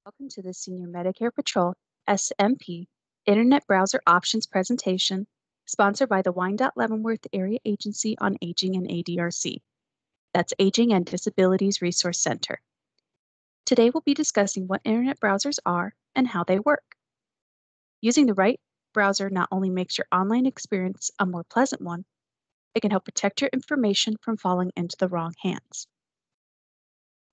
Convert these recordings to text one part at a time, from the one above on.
Welcome to the Senior Medicare Patrol SMP Internet Browser Options presentation, sponsored by the Wyandotte Leavenworth Area Agency on Aging and ADRC. That's Aging and Disabilities Resource Center. Today we'll be discussing what internet browsers are and how they work. Using the right browser not only makes your online experience a more pleasant one, it can help protect your information from falling into the wrong hands.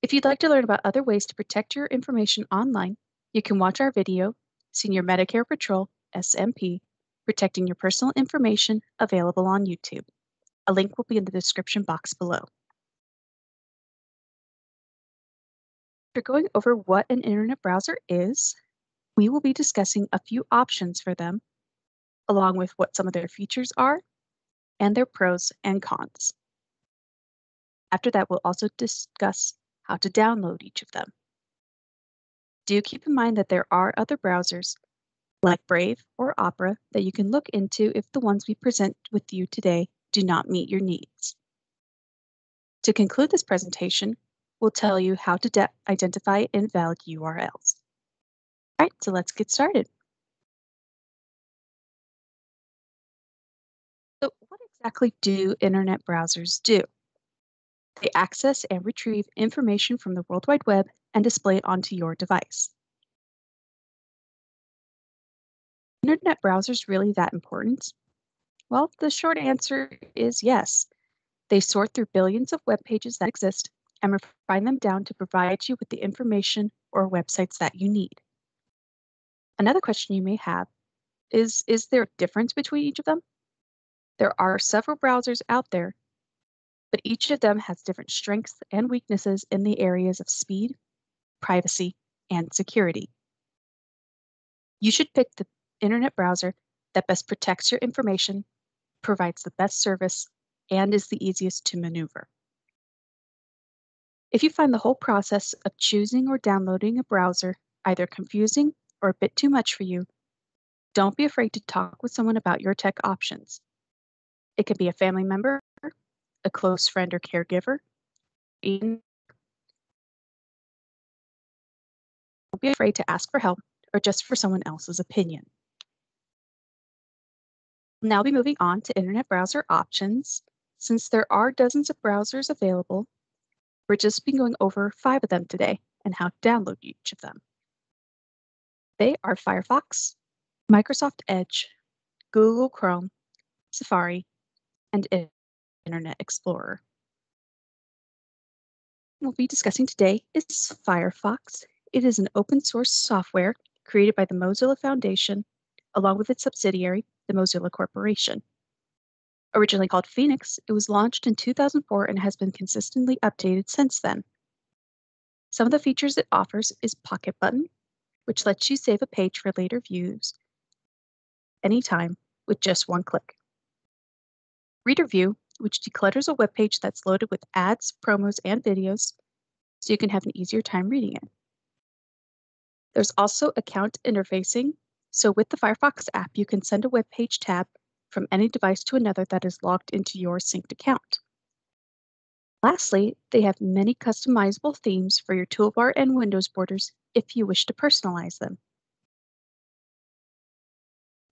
If you'd like to learn about other ways to protect your information online, you can watch our video, Senior Medicare Patrol, SMP, Protecting Your Personal Information, available on YouTube. A link will be in the description box below. After going over what an internet browser is, we will be discussing a few options for them, along with what some of their features are, and their pros and cons. After that, we'll also discuss how to download each of them. Do keep in mind that there are other browsers, like Brave or Opera, that you can look into if the ones we present with you today do not meet your needs. To conclude this presentation, we'll tell you how to identify invalid URLs. All right, so let's get started. So what exactly do internet browsers do? They access and retrieve information from the World Wide Web and display it onto your device. Internet browsers really that important? Well, the short answer is yes. They sort through billions of web pages that exist and refine them down to provide you with the information or websites that you need. Another question you may have is there a difference between each of them? There are several browsers out there, but each of them has different strengths and weaknesses in the areas of speed, privacy, and security. You should pick the internet browser that best protects your information, provides the best service, and is the easiest to maneuver. If you find the whole process of choosing or downloading a browser either confusing or a bit too much for you, don't be afraid to talk with someone about your tech options. It could be a family member, a close friend or caregiver, even don't be afraid to ask for help or just for someone else's opinion. We'll now be moving on to internet browser options. Since there are dozens of browsers available, we're just been going over 5 of them today and how to download each of them. They are Firefox, Microsoft Edge, Google Chrome, Safari, and Internet Explorer. What we'll be discussing today is Firefox. It is an open source software created by the Mozilla Foundation, along with its subsidiary, the Mozilla Corporation. Originally called Phoenix, it was launched in 2004 and has been consistently updated since then. Some of the features it offers is Pocket Button, which lets you save a page for later views anytime with just one click. Reader View, which declutters a web page that's loaded with ads, promos, and videos, so you can have an easier time reading it. There's also account interfacing, so with the Firefox app, you can send a web page tab from any device to another that is logged into your synced account. Lastly, they have many customizable themes for your toolbar and Windows borders if you wish to personalize them.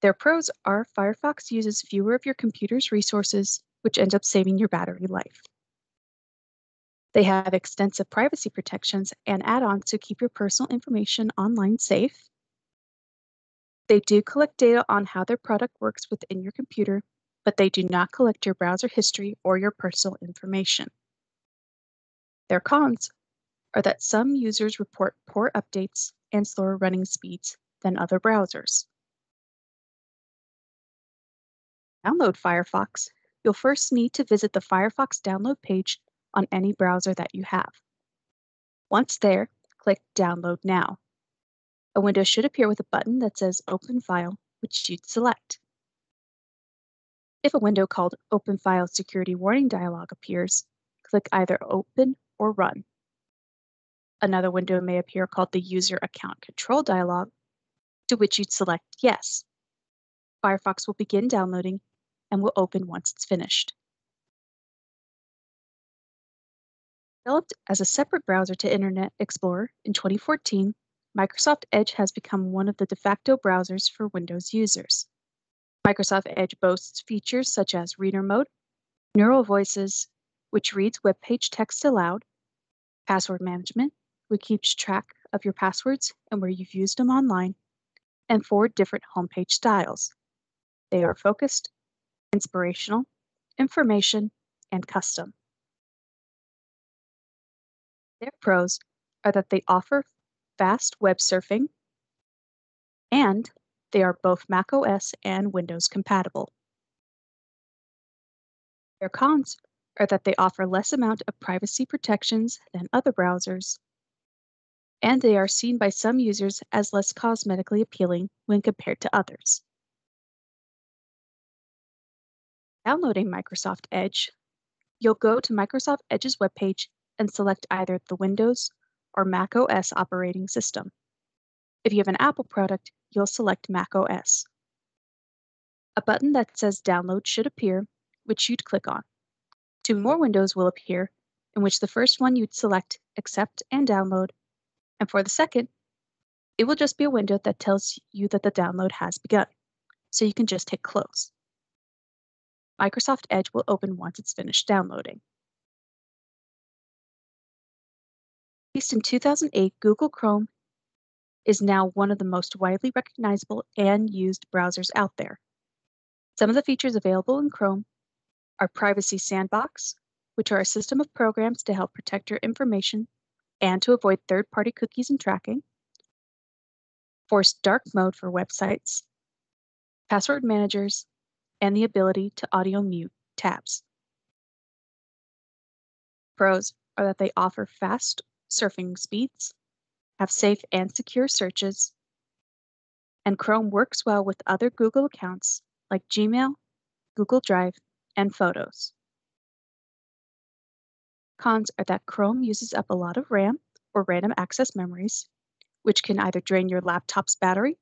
Their pros are Firefox uses fewer of your computer's resources, which ends up saving your battery life. They have extensive privacy protections and add-ons to keep your personal information online safe. They do collect data on how their product works within your computer, but they do not collect your browser history or your personal information. Their cons are that some users report poor updates and slower running speeds than other browsers. To download Firefox, you'll first need to visit the Firefox download page on any browser that you have. Once there, click Download Now. A window should appear with a button that says Open File, which you'd select. If a window called Open File Security Warning dialog appears, click either Open or Run. Another window may appear called the User Account Control dialog, to which you'd select Yes. Firefox will begin downloading and will open once it's finished. Developed as a separate browser to Internet Explorer in 2014, Microsoft Edge has become one of the de facto browsers for Windows users. Microsoft Edge boasts features such as Reader Mode, Neural Voices, which reads web page text aloud, Password Management, which keeps track of your passwords and where you've used them online, and 4 different homepage styles. They are focused, inspirational, information, and custom. Their pros are that they offer fast web surfing and they are both macOS and Windows compatible. Their cons are that they offer less amount of privacy protections than other browsers, and they are seen by some users as less cosmetically appealing when compared to others. Downloading Microsoft Edge, you'll go to Microsoft Edge's webpage and select either the Windows or Mac OS operating system. If you have an Apple product, you'll select Mac OS. A button that says Download should appear, which you'd click on. 2 more windows will appear, in which the first one you'd select Accept and Download, and for the second, it will just be a window that tells you that the download has begun, so you can just hit Close. Microsoft Edge will open once it's finished downloading. Released in 2008, Google Chrome is now one of the most widely recognizable and used browsers out there. Some of the features available in Chrome are Privacy Sandbox, which are a system of programs to help protect your information and to avoid third-party cookies and tracking, Forced Dark Mode for websites, password managers, and the ability to audio mute tabs. Pros are that they offer fast surfing speeds, have safe and secure searches, and Chrome works well with other Google accounts like Gmail, Google Drive, and Photos. Cons are that Chrome uses up a lot of RAM or random access memories, which can either drain your laptop's battery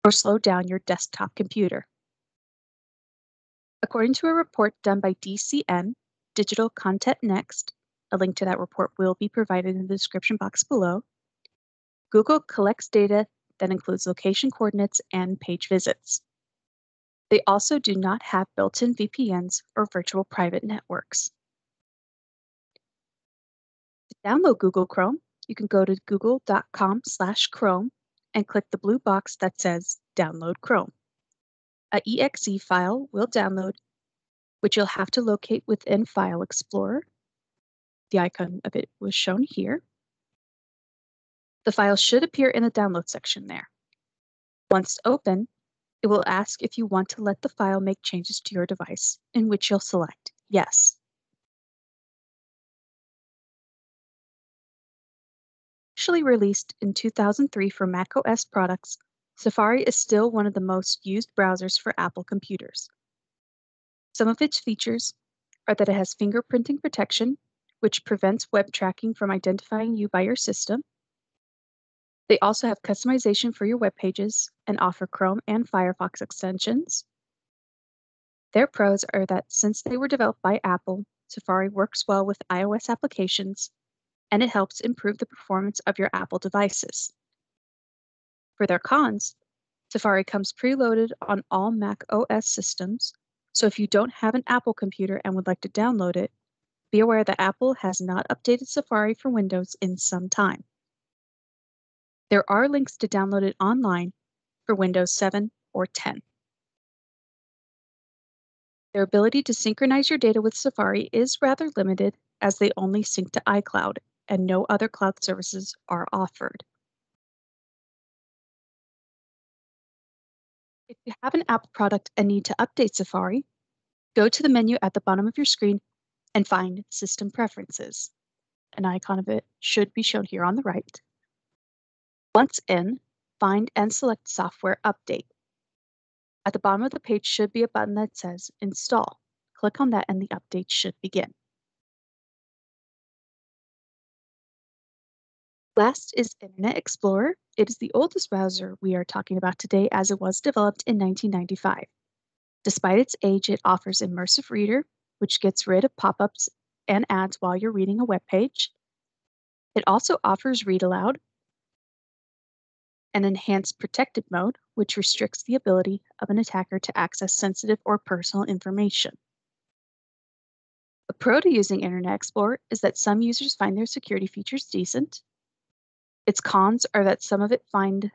or slow down your desktop computer. According to a report done by DCN, Digital Content Next, a link to that report will be provided in the description box below, Google collects data that includes location coordinates and page visits. They also do not have built-in VPNs or virtual private networks. To download Google Chrome, you can go to google.com/Chrome and click the blue box that says Download Chrome. A exe file will download, which you'll have to locate within File Explorer. The icon of it was shown here. The file should appear in the download section there. Once open, it will ask if you want to let the file make changes to your device, in which you'll select Yes. Initially released in 2003 for macOS products, Safari is still one of the most used browsers for Apple computers. Some of its features are that it has fingerprinting protection, which prevents web tracking from identifying you by your system. They also have customization for your web pages and offer Chrome and Firefox extensions. Their pros are that since they were developed by Apple, Safari works well with iOS applications, and it helps improve the performance of your Apple devices. For their cons, Safari comes preloaded on all Mac OS systems, so if you don't have an Apple computer and would like to download it, be aware that Apple has not updated Safari for Windows in some time. There are links to download it online for Windows 7 or 10. Their ability to synchronize your data with Safari is rather limited as they only sync to iCloud and no other cloud services are offered. If you have an Apple product and need to update Safari, go to the menu at the bottom of your screen and find System Preferences. An icon of it should be shown here on the right. Once in, find and select Software Update. At the bottom of the page should be a button that says Install. Click on that and the update should begin. Last is Internet Explorer. It is the oldest browser we are talking about today as it was developed in 1995. Despite its age, it offers Immersive Reader, which gets rid of pop-ups and ads while you're reading a web page. It also offers Read Aloud, an enhanced protected mode, which restricts the ability of an attacker to access sensitive or personal information. A pro to using Internet Explorer is that some users find their security features decent. Its cons are that some of it find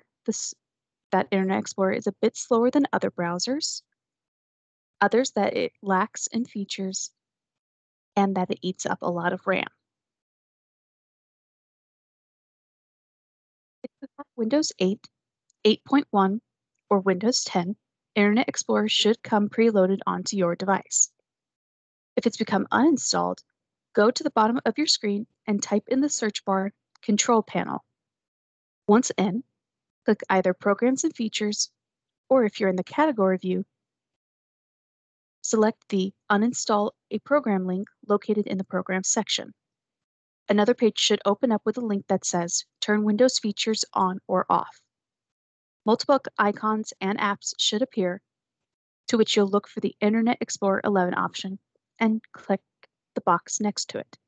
that Internet Explorer is a bit slower than other browsers, others that it lacks in features, and that it eats up a lot of RAM. If you have Windows 8, 8.1, or Windows 10, Internet Explorer should come preloaded onto your device. If it's become uninstalled, go to the bottom of your screen and type in the search bar Control Panel. Once in, click either Programs and Features, or if you're in the category view, select the Uninstall a Program link located in the Programs section. Another page should open up with a link that says Turn Windows Features on or off. Multiple icons and apps should appear, to which you'll look for the Internet Explorer 11 option and click the box next to it.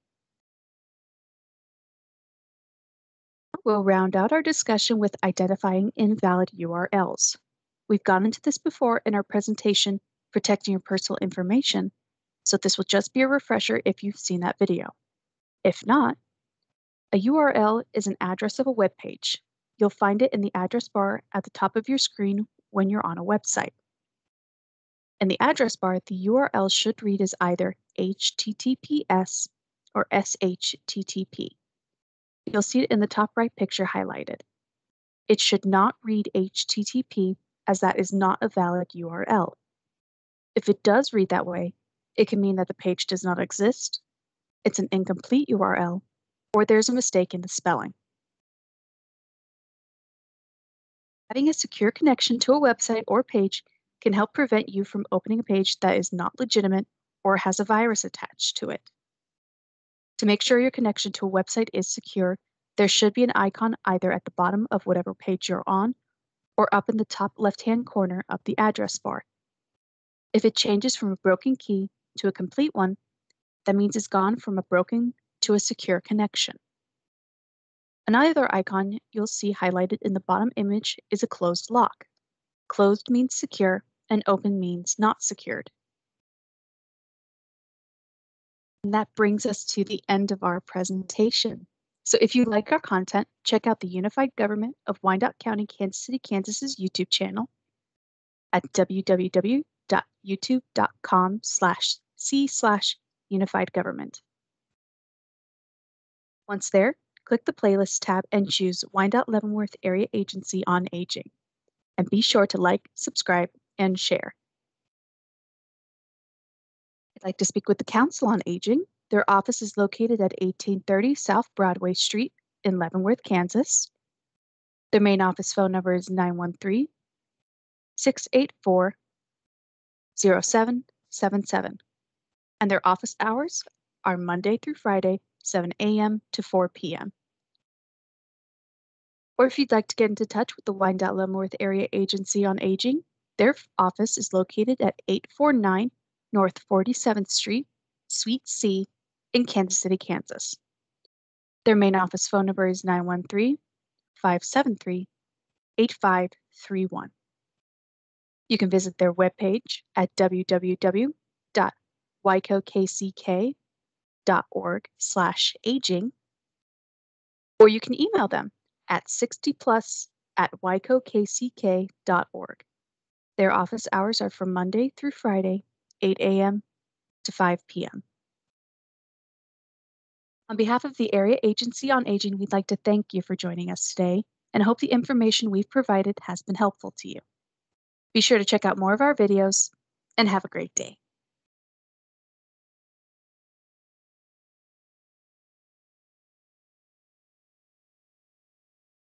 We'll round out our discussion with identifying invalid URLs. We've gone into this before in our presentation, Protecting Your Personal Information, so this will just be a refresher if you've seen that video. If not, a URL is an address of a web page. You'll find it in the address bar at the top of your screen when you're on a website. In the address bar, the URL should read as either HTTPS or SHTTP. You'll see it in the top right picture highlighted. It should not read HTTP, as that is not a valid URL. If it does read that way, it can mean that the page does not exist, it's an incomplete URL, or there's a mistake in the spelling. Having a secure connection to a website or page can help prevent you from opening a page that is not legitimate or has a virus attached to it. To make sure your connection to a website is secure, there should be an icon either at the bottom of whatever page you're on or up in the top left-hand corner of the address bar. If it changes from a broken key to a complete one, that means it's gone from a broken to a secure connection. Another icon you'll see highlighted in the bottom image is a closed lock. Closed means secure and open means not secured. And that brings us to the end of our presentation. So if you like our content, check out the Unified Government of Wyandotte County, Kansas City, Kansas's YouTube channel at www.youtube.com/c/unified-government. Once there, click the Playlist tab and choose Wyandotte Leavenworth Area Agency on Aging. And be sure to like, subscribe, and share. I'd like to speak with the Council on Aging. Their office is located at 1830 South Broadway Street in Leavenworth, Kansas. Their main office phone number is 913-684-0777. And their office hours are Monday through Friday, 7 a.m. to 4 p.m. Or if you'd like to get into touch with the Wyandotte Leavenworth Area Agency on Aging, their office is located at 849 North 47th Street, Suite C, in Kansas City, Kansas. Their main office phone number is 913-573-8531. You can visit their webpage at www.wykokck.org/aging, or you can email them at 60plus@wykokck.org. Their office hours are from Monday through Friday, 8 a.m. to 5 p.m. On behalf of the Area Agency on Aging, we'd like to thank you for joining us today and hope the information we've provided has been helpful to you. Be sure to check out more of our videos and have a great day.